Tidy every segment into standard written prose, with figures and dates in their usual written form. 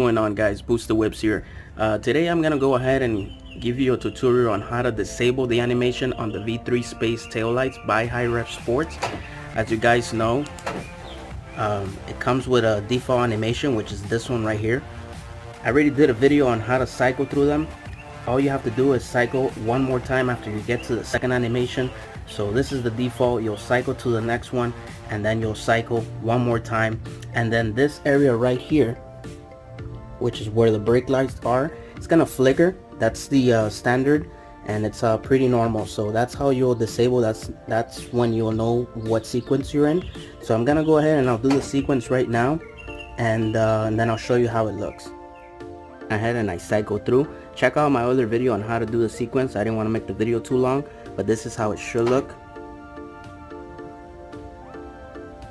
going on, guys? Boost the Whips here. Today I'm gonna go ahead and give you a tutorial on how to disable the animation on the V3 Space taillights by Hi-Ref Sports. As you guys know, it comes with a default animation, which is this one right here. I already did a video on how to cycle through them. All you have to do is cycle one more time after you get to the second animation. So this is the default. You'll cycle to the next one, and then you'll cycle one more time, and then this area right here, which is where the brake lights are, it's gonna flicker. That's the standard, and it's pretty normal. So that's how you'll disable. That's when you'll know what sequence you're in. So I'm gonna go ahead and I'll do the sequence right now, and then I'll show you how it looks. Ahead and I cycle through. Check out my other video on how to do the sequence. I didn't want to make the video too long, but this is how it should look.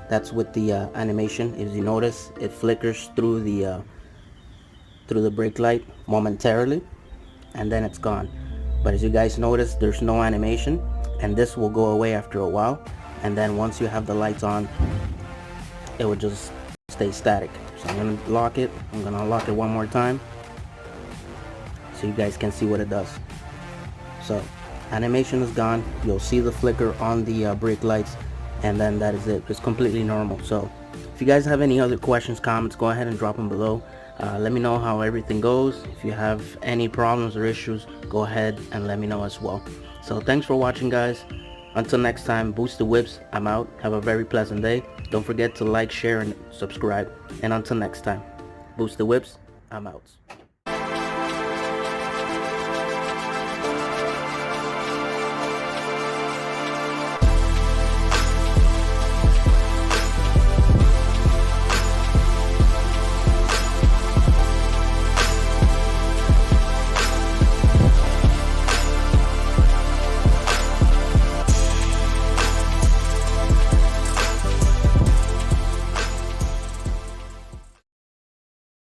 That's with the animation. As you notice, it flickers through the brake light momentarily, and then it's gone. But as you guys notice, there's no animation, and this will go away after a while. And then once you have the lights on, it will just stay static. So I'm gonna lock it. I'm gonna unlock it one more time, so you guys can see what it does. So animation is gone. You'll see the flicker on the brake lights, and then that is it. It's completely normal. So if you guys have any other questions, comments, go ahead and drop them below. Let me know how everything goes. If you have any problems or issues, go ahead and let me know as well. So thanks for watching, guys. Until next time, Boost the Whips. I'm out. Have a very pleasant day. Don't forget to like, share, and subscribe. And until next time, Boost the Whips. I'm out.